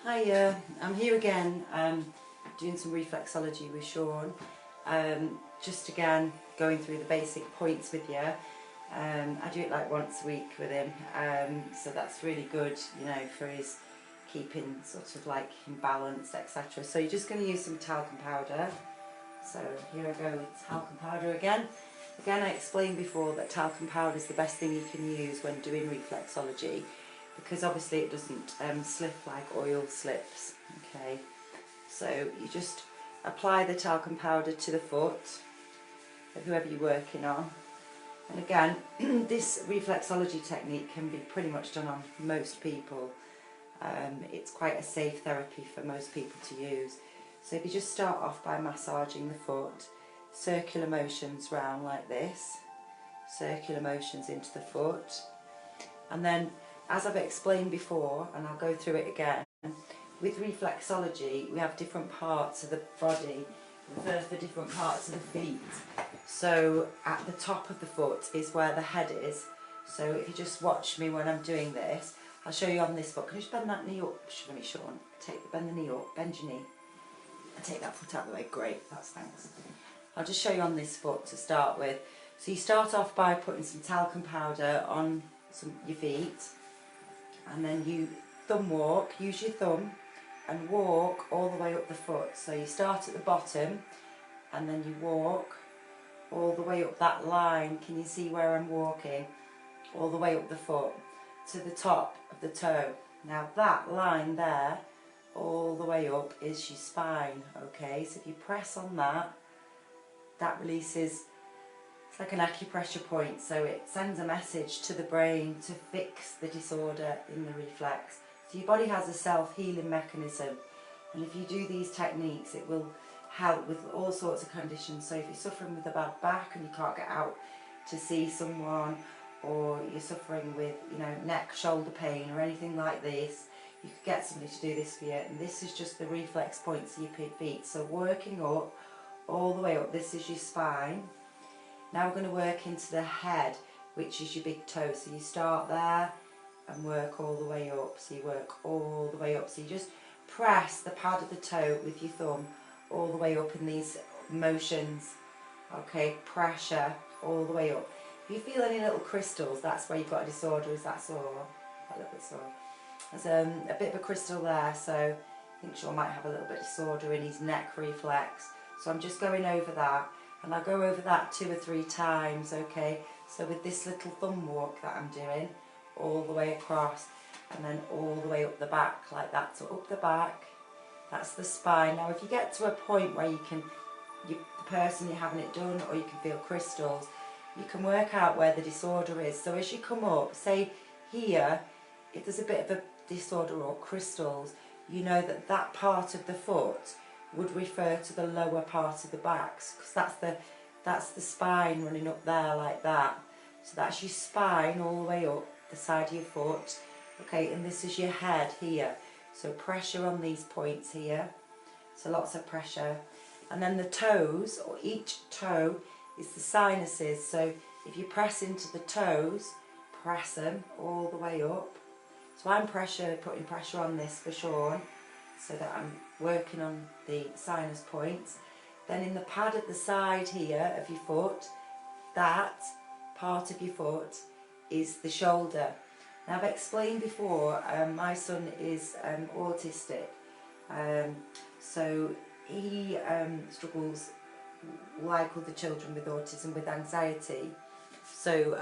Hi, I'm here again doing some reflexology with Sean. Just again going through the basic points with you. I do it like once a week with him, so that's really good, you know, for his keeping sort of like in balance, etc. So you're just going to use some talcum powder. So here I go with talcum powder again. Again, I explained before that talcum powder is the best thing you can use when doing reflexology, because obviously it doesn't slip like oil slips. Okay, so you just apply the talcum powder to the foot of whoever you're working on. And again, this reflexology technique can be pretty much done on most people. It's quite a safe therapy for most people to use. So if you just start off by massaging the foot, circular motions round like this, circular motions into the foot, and then, as I've explained before, and I'll go through it again, with reflexology we have different parts of the body for different parts of the feet. So at the top of the foot is where the head is. So if you just watch me when I'm doing this, I'll show you on this foot. Can you just bend that knee up? Show me, Sean. Bend the knee up, bend your knee. And take that foot out of the way. Great, that's thanks. I'll just show you on this foot to start with. So you start off by putting some talcum powder on your feet, and then you thumb walk, use your thumb and walk all the way up the foot. So you start at the bottom and then you walk all the way up that line. Can you see where I'm walking? All the way up the foot to the top of the toe. Now that line there all the way up is your spine. Okay, so if you press on that, that releases, it's like an acupressure point, so it sends a message to the brain to fix the disorder in the reflex. So your body has a self-healing mechanism, and if you do these techniques it will help with all sorts of conditions. So if you're suffering with a bad back and you can't get out to see someone, or you're suffering with, you know, neck, shoulder pain or anything like this, you could get somebody to do this for you. And this is just the reflex points of your feet. So working up, all the way up, this is your spine. Now we're going to work into the head, which is your big toe. So you start there and work all the way up. So you work all the way up. So you just press the pad of the toe with your thumb all the way up in these motions. Okay, pressure all the way up. If you feel any little crystals, that's where you've got a disorder. Is that sore? A little bit sore. There's a bit of a crystal there, so I think Sean might have a little bit of disorder in his neck reflex. So I'm just going over that, and I'll go over that 2 or 3 times, okay? So with this little thumb walk that I'm doing, all the way across, and then all the way up the back like that. So up the back, that's the spine. Now if you get to a point where you can, the person you're having it done, or you can feel crystals, you can work out where the disorder is. So as you come up, say here, if there's a bit of a disorder or crystals, you know that that part of the foot would refer to the lower part of the back, because that's the spine running up there like that. So that's your spine all the way up the side of your foot. Okay, and this is your head here. So pressure on these points here. So lots of pressure. And then the toes, or each toe, is the sinuses. So if you press into the toes, press them all the way up. So I'm putting pressure on this for Sean, so that I'm working on the sinus points. Then in the pad at the side here of your foot, that part of your foot is the shoulder. Now I've explained before, my son is autistic, so he struggles like other children with autism with anxiety. So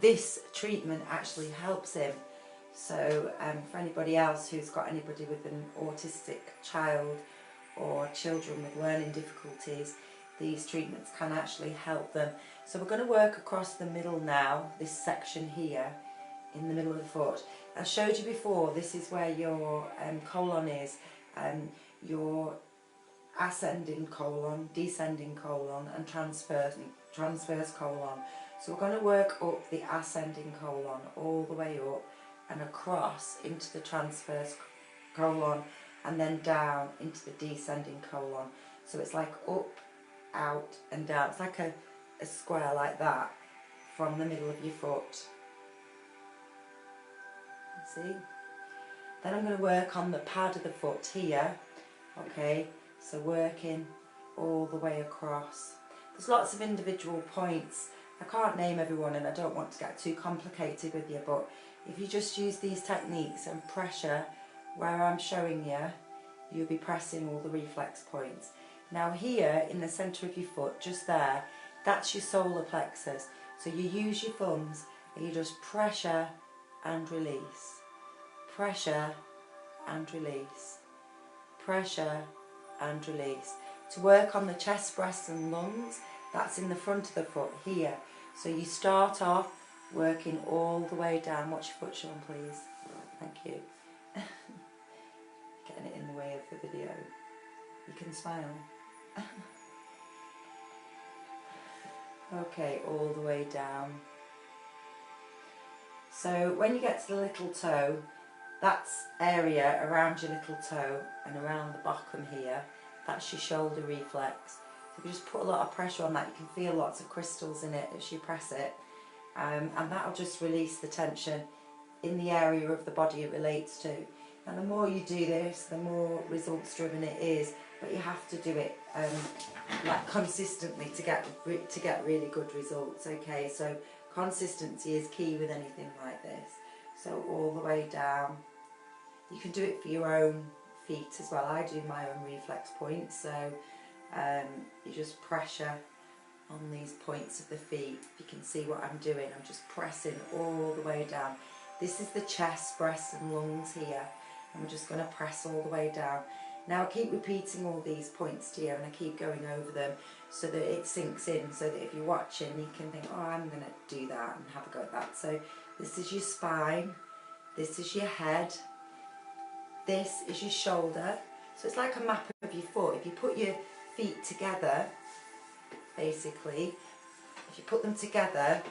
this treatment actually helps him. So for anybody else who's got anybody with an autistic child or children with learning difficulties, these treatments can actually help them. So we're going to work across the middle now, this section here in the middle of the foot. I showed you before, this is where your colon is, your ascending colon, descending colon and transverse colon. So we're going to work up the ascending colon all the way up and across into the transverse colon, and then down into the descending colon. So it's like up, out and down. It's like a square like that from the middle of your foot. See? Then I'm going to work on the pad of the foot here, okay, so working all the way across. There's lots of individual points. I can't name everyone and I don't want to get too complicated with you, but if you just use these techniques and pressure where I'm showing you, you'll be pressing all the reflex points. Now here in the centre of your foot, just there, that's your solar plexus. So you use your thumbs and you just pressure and release. Pressure and release. Pressure and release. To work on the chest, breast and lungs, that's in the front of the foot here. So you start off working all the way down. Watch your foot, Sean, please. Thank you. Getting it in the way of the video. You can smile. Okay, all the way down. So when you get to the little toe, that's area around your little toe and around the bottom here, that's your shoulder reflex. So if you just put a lot of pressure on that, you can feel lots of crystals in it as you press it, and that'll just release the tension in the area of the body it relates to. And the more you do this, the more results driven it is, but you have to do it like consistently to get really good results. Okay, so consistency is key with anything like this. So all the way down. You can do it for your own feet as well. I do my own reflex points, so you just pressure on these points of the feet. You can see what I'm doing. I'm just pressing all the way down. This is the chest, breast and lungs here. I'm just going to press all the way down. Now I keep repeating all these points to you and I keep going over them so that it sinks in, so that if you're watching you can think, oh, I'm going to do that and have a go at that. So this is your spine, this is your head, this is your shoulder. So it's like a map of your foot. If you put your feet together, basically, if you put them together,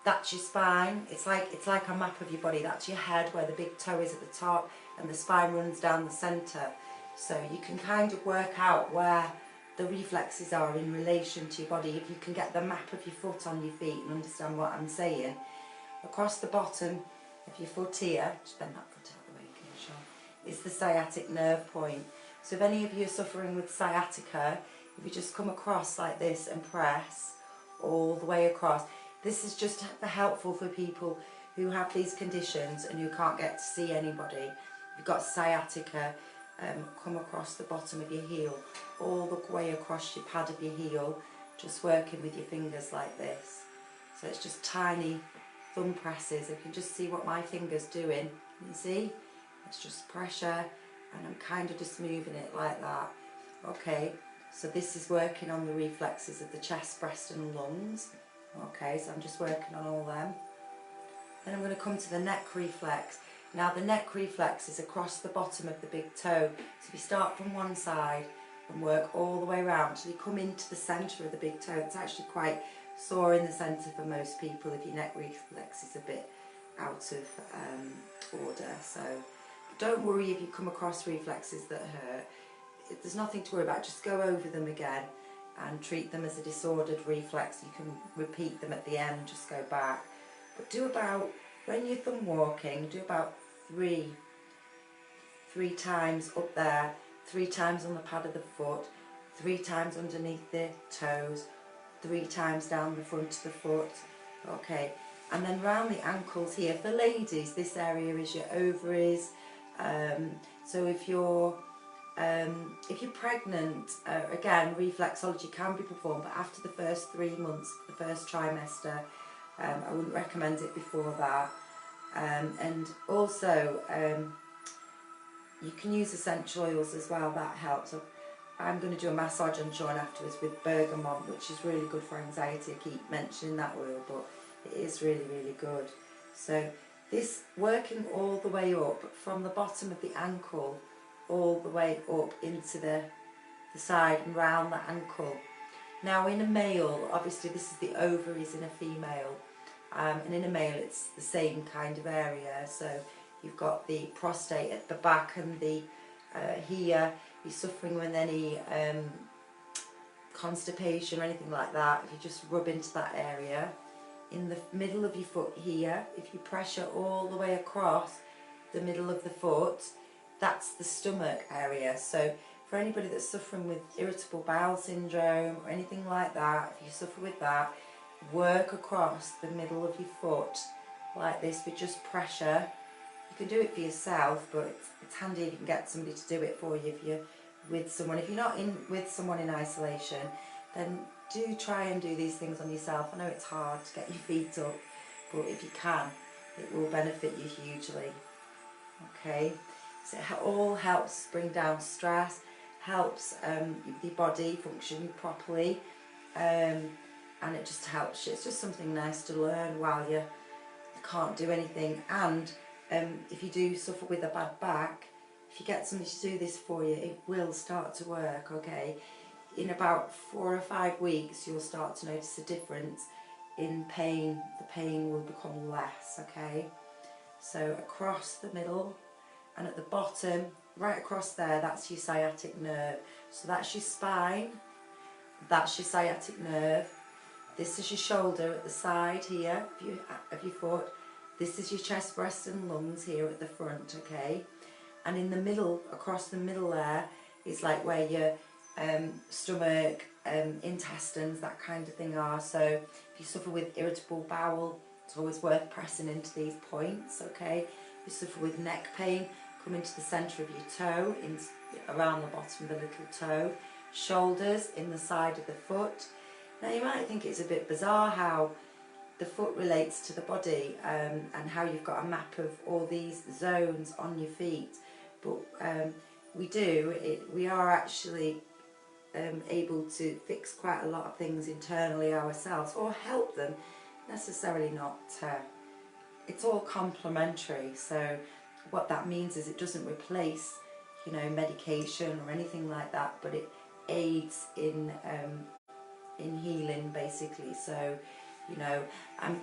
that's your spine. It's like a map of your body. That's your head, where the big toe is at the top, and the spine runs down the centre. So you can kind of work out where the reflexes are in relation to your body. If you can get the map of your foot on your feet and understand what I'm saying. Across the bottom of your foot here, just bend that foot out of the way, can you show? Is the sciatic nerve point. So if any of you are suffering with sciatica, if you just come across like this and press all the way across. This is just helpful for people who have these conditions and who can't get to see anybody. If you've got sciatica, come across the bottom of your heel, all the way across your pad of your heel, just working with your fingers like this. So it's just tiny thumb presses. You can just see what my finger's doing. Can you see? It's just pressure and I'm kind of just moving it like that. Okay, so this is working on the reflexes of the chest, breast and lungs. Okay, so I'm just working on all them. Then I'm going to come to the neck reflex. Now the neck reflex is across the bottom of the big toe. So if you start from one side and work all the way around till you come into the centre of the big toe. It's actually quite sore in the centre for most people if your neck reflex is a bit out of order. So don't worry if you come across reflexes that hurt. There's nothing to worry about. Just go over them again and treat them as a disordered reflex. You can repeat them at the end, just go back. But do about, when you're thumb walking, do about three times up there, 3 times on the pad of the foot, 3 times underneath the toes, 3 times down the front of the foot. Okay, and then round the ankles here. For ladies, this area is your ovaries. So if you're pregnant, again, reflexology can be performed, but after the first 3 months, the first trimester, I wouldn't recommend it before that. And also, you can use essential oils as well, that helps. So I'm going to do a massage on Sean afterwards with bergamot, which is really good for anxiety. I keep mentioning that oil, but it is really, really good. So this working all the way up from the bottom of the ankle all the way up into the side and round the ankle. Now in a male, obviously this is the ovaries in a female, and in a male it's the same kind of area. So you've got the prostate at the back and the here. You're suffering with any constipation or anything like that, if you just rub into that area. In the middle of your foot here, if you pressure all the way across, the middle of the foot, that's the stomach area. So for anybody that's suffering with irritable bowel syndrome or anything like that, if you suffer with that, work across the middle of your foot like this with just pressure. You can do it for yourself, but it's handy if you can get somebody to do it for you if you're with someone. If you're not with someone in isolation, then do try and do these things on yourself. I know it's hard to get your feet up, but if you can, it will benefit you hugely. Okay, so it all helps bring down stress, helps the body function properly, and it just helps you. It's just something nice to learn while you can't do anything. And if you do suffer with a bad back, if you get somebody to do this for you, it will start to work. Okay, in about 4 or 5 weeks you'll start to notice a difference in pain. The pain will become less. Okay, so across the middle, and at the bottom right across there, that's your sciatic nerve. So that's your spine, that's your sciatic nerve. This is your shoulder at the side here of your foot. This is your chest, breast and lungs here at the front. Okay, and in the middle, across the middle there, is like where your stomach, intestines, that kind of thing are. So if you suffer with irritable bowel, it's always worth pressing into these points. Okay, if you suffer with neck pain, come into the centre of your toe, around the bottom of the little toe. Shoulders, in the side of the foot. Now you might think it's a bit bizarre how the foot relates to the body, and how you've got a map of all these zones on your feet, but we are actually able to fix quite a lot of things internally ourselves, or help them, necessarily not. It's all complementary. So what that means is it doesn't replace, medication or anything like that, but it aids in healing basically. So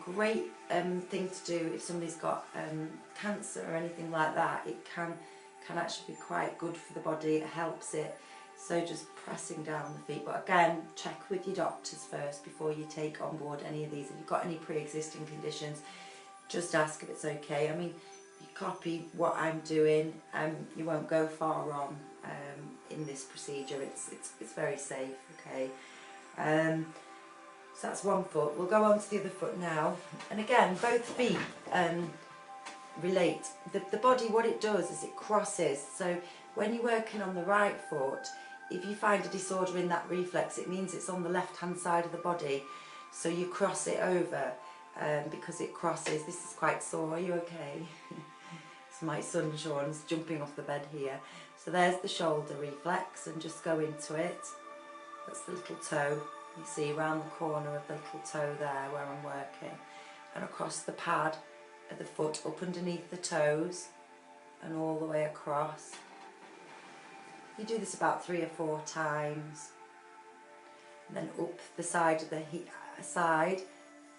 great thing to do if somebody's got cancer or anything like that. It can actually be quite good for the body. It helps it. So just pressing down the feet, but again, check with your doctors first before you take on board any of these. If you've got any pre-existing conditions, just ask if it's okay. I mean, you copy what I'm doing, you won't go far wrong in this procedure. It's very safe. Okay, so that's one foot. We'll go on to the other foot now, and again, both feet relate. The body, what it does is it crosses. So when you're working on the right foot, if you find a disorder in that reflex, it means it's on the left hand side of the body, so you cross it over. Because it crosses. This is quite sore. Are you okay? So my son Sean's jumping off the bed here. So there's the shoulder reflex, and just go into it. That's the little toe. You see around the corner of the little toe there where I'm working, and across the pad of the foot, up underneath the toes, and all the way across. You do this about 3 or 4 times, and then up the side of the side.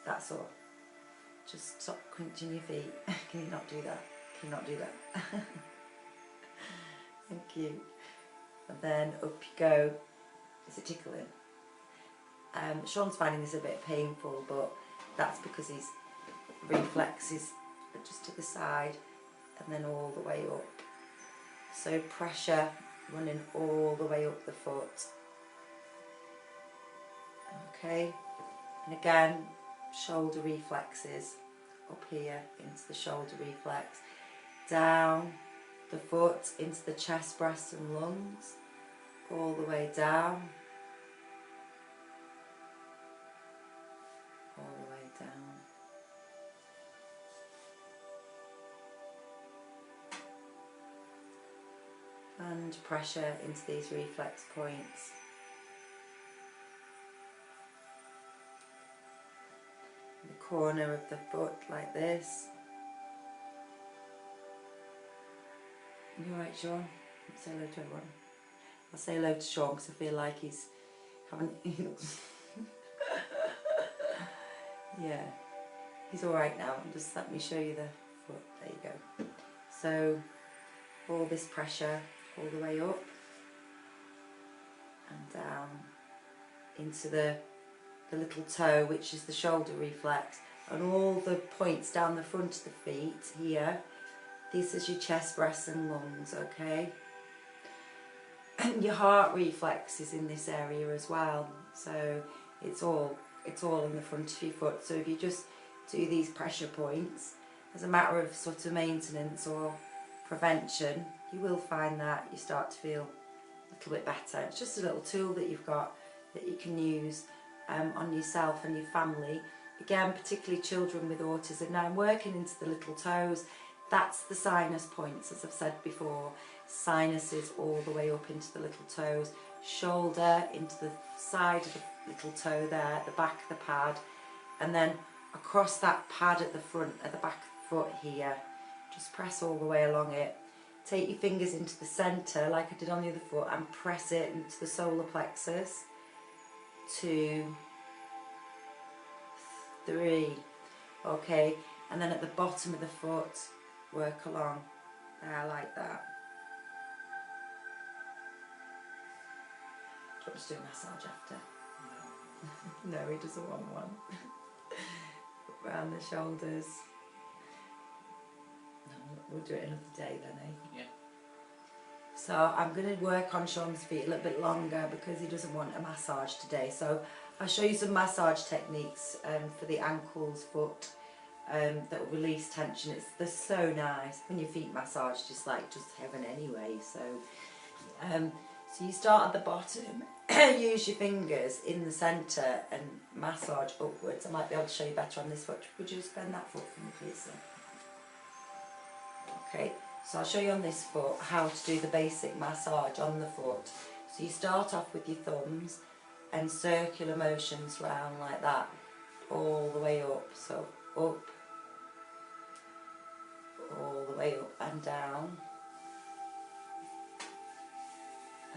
That's all. Just stop crunching your feet. Can you not do that? Can you not do that? Thank you. And then up you go. Is it tickling? Sean's finding this a bit painful, but that's because his reflexes are just to the side and then all the way up. So pressure running all the way up the foot. Okay, and again, shoulder reflexes up here into the shoulder reflex, down the foot into the chest, breast and lungs, all the way down, all the way down. And pressure into these reflex points. Corner of the foot like this. You alright, Sean? Say hello to everyone. I'll say hello to Sean because I feel like he's having... Yeah, he's alright now. Just let me show you the foot. There you go. So all this pressure all the way up and down into the little toe, which is the shoulder reflex, and all the points down the front of the feet here, This is your chest, breasts and lungs, okay? And your heart reflex is in this area as well. So it's all in the front of your foot. So if you just do these pressure points as a matter of sort of maintenance or prevention, you will find that you start to feel a little bit better. It's just a little tool that you've got that you can use on yourself and your family. Again, particularly children with autism. Now I'm working into the little toes. That's the sinus points, as I've said before. Sinuses all the way up into the little toes. Shoulder into the side of the little toe there, at the back of the pad. And then across that pad at the front, at the back of the foot here. Just press all the way along it. Take your fingers into the centre, like I did on the other foot, and press it into the solar plexus. 2, 3, okay, and then at the bottom of the foot, work along there like that. Do you want to do a massage after? No. No, he doesn't want one. Around the shoulders. No, we'll do it another day then, eh? Yeah. So I'm going to work on Sean's feet a little bit longer because he doesn't want a massage today. So I'll show you some massage techniques for the ankles, foot, that will release tension. They're so nice. When your feet massaged, it's like just heaven anyway. So, so you start at the bottom, use your fingers in the centre and massage upwards. I might be able to show you better on this foot. Would you just bend that foot for me, please, sir? Okay. So I'll show you on this foot how to do the basic massage on the foot. So you start off with your thumbs and circular motions round like that, all the way up. So up, all the way up and down.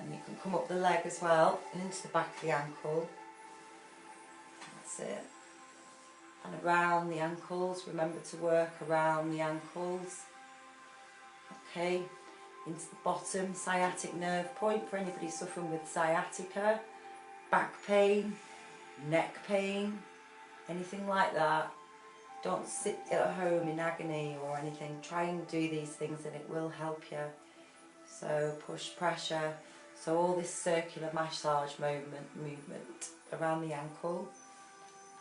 And you can come up the leg as well and into the back of the ankle. That's it. And around the ankles, remember to work around the ankles. Okay, into the bottom, sciatic nerve point for anybody suffering with sciatica, back pain, neck pain, anything like that. Don't sit at home in agony or anything. Try and do these things and it will help you. So push, pressure. So all this circular massage movement around the ankle.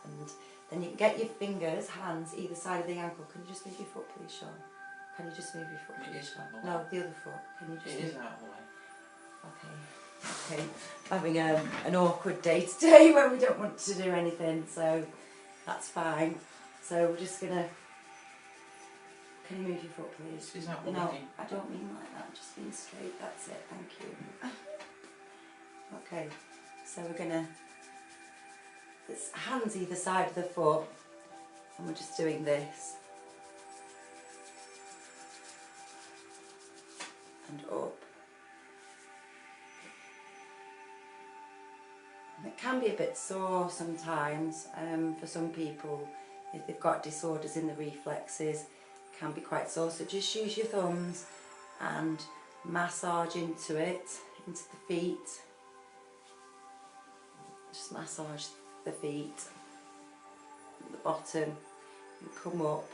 And then you can get your fingers, hands, either side of the ankle. Can you just move your foot please, Sean? Can you just move your foot please, Sean? No, the other foot. Can you just move? It is out of the way. Okay. Okay. Having an awkward day today when we don't want to do anything, so that's fine. So we're just gonna. Can you move your foot, please? Is that no, working? I don't mean like that. Just being straight. That's it. Thank you. Okay. So we're gonna. It's hands either side of the foot, and we're just doing this. And up. And it can be a bit sore sometimes for some people if they've got disorders in the reflexes. It can be quite sore, so just use your thumbs and massage into it, into the feet. Just massage the feet, the bottom, and come up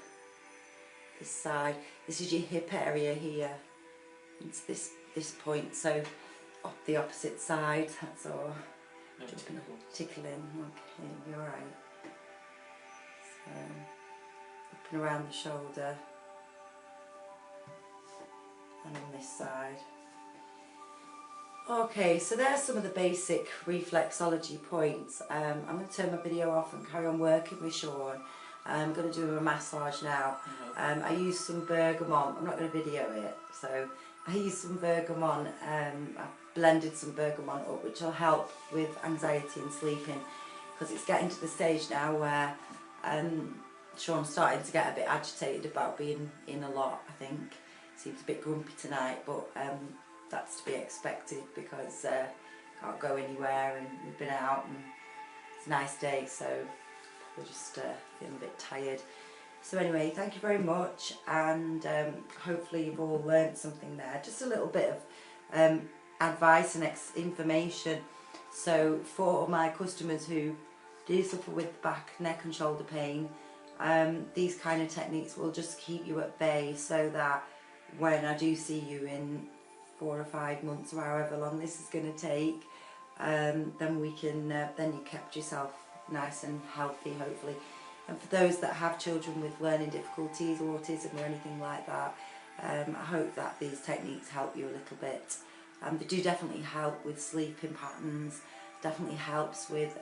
this side. This is your hip area here. It's this point, so up the opposite side, that's all. No, Tickling, okay, you're right. So, up and around the shoulder, and on this side. Okay, so there's some of the basic reflexology points. I'm going to turn my video off and carry on working with Sean. I'm going to do a massage now. I use some bergamot. I'm not going to video it, so I use some bergamot. I've blended some bergamot up, which will help with anxiety and sleeping, because it's getting to the stage now where Sean's starting to get a bit agitated about being in a lot, I think. Seems a bit grumpy tonight, but that's to be expected because can't go anywhere and we've been out and it's a nice day, so we're just feeling a bit tired. So anyway, thank you very much, and hopefully you've all learnt something there. Just a little bit of advice and information. So for my customers who do suffer with back, neck and shoulder pain, these kind of techniques will just keep you at bay so that when I do see you in 4 or 5 months, or however long this is going to take, then we can, then you kept yourself nice and healthy, hopefully. And for those that have children with learning difficulties or autism or anything like that, I hope that these techniques help you a little bit. They do definitely help with sleeping patterns, definitely helps with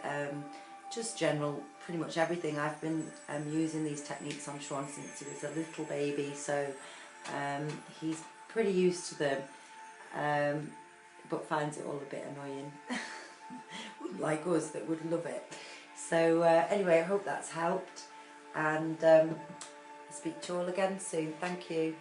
just general, pretty much everything. I've been using these techniques on Sean since he was a little baby, so he's pretty used to them, but finds it all a bit annoying. Wouldn't like us that would love it. So anyway, I hope that's helped, and I'll speak to you all again soon. Thank you.